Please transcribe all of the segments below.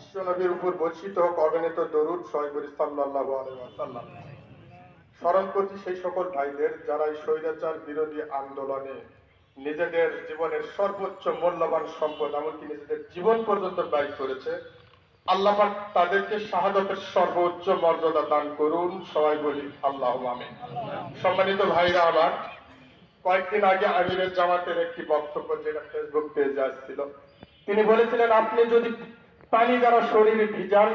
বিশ্বনবীর উপর বর্ষিত হোক অগণিত দরুদ সহিবুল সাল্লাল্লাহু আলাইহি ওয়াসাল্লাম। স্মরণ করছি সেই সকল ভাইদের যারা এই স্বৈরাচার বিরোধী আন্দোলনে নিজেদের জীবনের সর্বোচ্চ মূল্যবান সম্পদ এমনকি নিজেদের জীবন পর্যন্ত ব্যয় করেছে। আল্লাহ পাক তাদেরকে শাহাদাতের সর্বোচ্চ মর্যাদা দান করুন, সবাই বলি আল্লাহুম্মা আমিন। সম্মানিত ভাইরা, আমার কয়েকদিন আগে আমিরের জামাতের একটি বক্তব্য যেটা ফেসবুক পেজে আসছিল, তিনি বলেছিলেন আপনি যদি পানি দ্বারা শরীরে ভিজান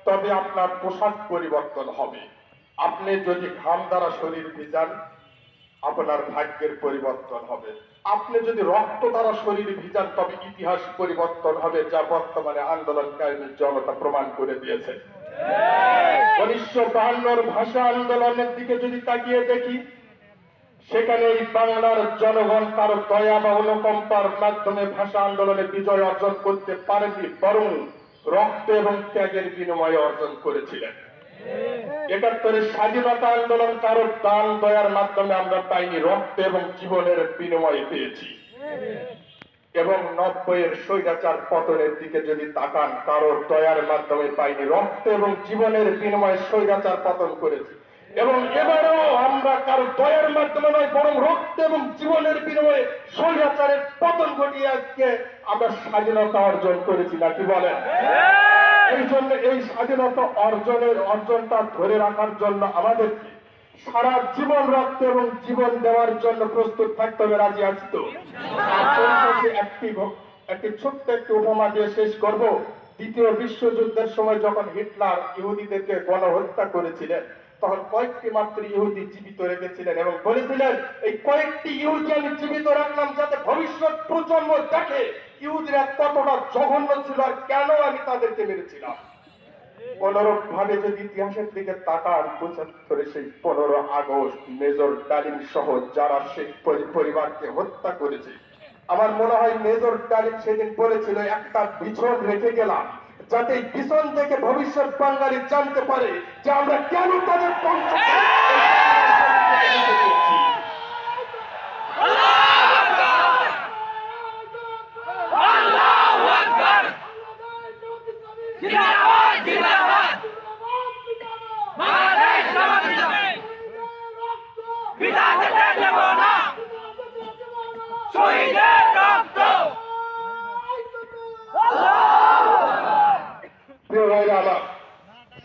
তবে আপনার পোশাক পরিবর্তন হবে, আপনি যদি ঘাম দ্বারা শরীর ভিজান আপনার ভাগ্যের পরিবর্তন হবে, আপনি যদি রক্ত দ্বারা শরীর ভিজান তবে ইতিহাস পরিবর্তন হবে, যা বর্তমানে আন্দোলনকারী জনতা প্রমাণ করে দিয়েছে। 1952 ভাষা আন্দোলনের দিকে যদি তাকিয়ে দেখি, সেখানে এই বাংলার জনগণ কারো দয়া বা অনুকম্পার মাধ্যমে ভাষা আন্দোলনে বিজয় অর্জন করতে পারেনি, বরং রক্ত এবং ত্যাগের বিনিময়ে অর্জন করেছিলেন। 71 স্বাধীনতা আন্দোলন কারো দান দয়ার মাধ্যমে আমরা পাইনি, রক্ত এবং জীবনের বিনিময়ে পেয়েছি। এবং 90 স্বৈরাচার পতনের দিকে যদি তাকান, কারোর দয়ার মাধ্যমে পাইনি, রক্ত এবং জীবনের বিনিময়ে স্বৈরাচার পতন করেছি। এবং এবারেও আমরা কারো দয়ার মাধ্যমে নয়, বরং রক্ত এবং জীবনের বিনিময়ে স্বৈরাচারের পতন ঘটিয়ে আজকে আমরা স্বাধীনতা অর্জন করেছি, নাকি বলেন? এই জন্য এই স্বাধীনতা অর্জনটা ধরে রাখার জন্য আমাদের সারা জীবন রক্ত এবং জীবন দেওয়ার জন্য প্রস্তুত থাকতে হবে। রাজি আছি তো? একটি ছোট্ট একটি উপমা দিয়ে শেষ করব। দ্বিতীয় বিশ্বযুদ্ধের সময় যখন হিটলার ইহুদিদেরকে গণহত্যা করেছিলেন, তখন কয়েকটি মাত্র ইহুদি জীবিত রেখেছিলেন এবং বলেছিলেন এই কয়েকটি ইহুদি আমি জীবিত রাখলাম যাতে ভবিষ্যৎ প্রজন্ম দেখে ইহুদিরা কতটা জঘন্য ছিল আর কেন আমি তাদেরকে মেরেছিলাম। অনুরূপ ভাবে যদি ইতিহাসের দিকে তাকান, 75 সেই 15 আগস্ট মেজর ডালিম সহ যারা সেই পরিবারকে হত্যা করেছে, আমার মনে হয় মেজর ডালিম সেদিন বলেছিল একটা বিছন রেখে গেলাম যাতে এই বিছন থেকে ভবিষ্যৎ বাঙালি জানতে পারে যে আমরা কেন তাদের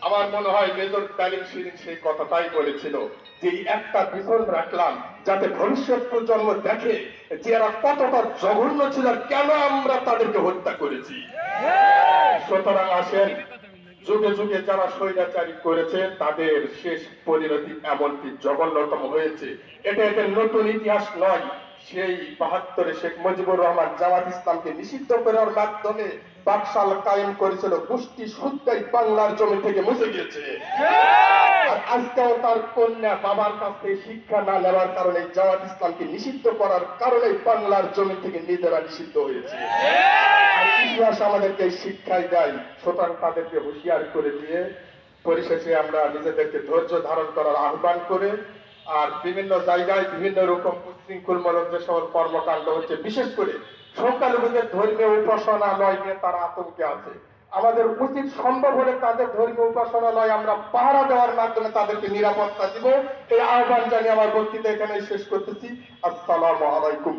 আমার মনে হয় মেজর ডালিম সেই কথাটাই বলেছিল যে একটা বিছন রাখলাম যাতে ভবিষ্যৎ প্রজন্ম দেখে যে এরা কতটা জঘন্য ছিল আর কেন আমরা তাদেরকে হত্যা করেছি। সুতরাং আসেন, যুগে যুগে যারা স্বৈরাচারী করেছে তাদের শেষ পরিণতি এমনকি জঘন্যতম হয়েছে। এটা একটা নতুন ইতিহাস নয়। সেই 72 শেখ মুজিবুর রহমান জামাত ইসলামকে নিষিদ্ধ করার মাধ্যমে বাকশাল কায়েম করেছিল, গোষ্ঠী সূত্রেই বাংলার জমি থেকে মুছে গিয়েছে। আর আজকেও তার কন্যা বাবার কাছ থেকে শিক্ষা না নেওয়ার কারণে জামাত ইসলামকে নিষিদ্ধ করার কারণে বাংলার জমি থেকে নিজেরা নিষিদ্ধ হয়েছে। আর ইতিহাস আমাদেরকে শিক্ষাই দেয়। সুতরাং তাদেরকে হুঁশিয়ার করে দিয়ে পরিশেষে আমরা নিজেদেরকে ধৈর্য ধারণ করার আহ্বান করে, আর বিভিন্ন জায়গায় বিভিন্ন রকম উচ্ছৃঙ্খলমূলক যে সকল কর্মকাণ্ড হচ্ছে, বিশেষ করে সংখ্যালঘুদের ধর্মীয় উপাসনালয় নিয়ে তারা আতঙ্কে আছে। আমাদের উচিত সম্ভব হলে তাদের ধর্মীয় উপাসনালয় আমরা পাহারা দেওয়ার মাধ্যমে তাদেরকে নিরাপত্তা দিব। এই আহ্বান জানিয়ে আমার বক্তৃতা এখানে শেষ করতেছি। আসসালামু আলাইকুম।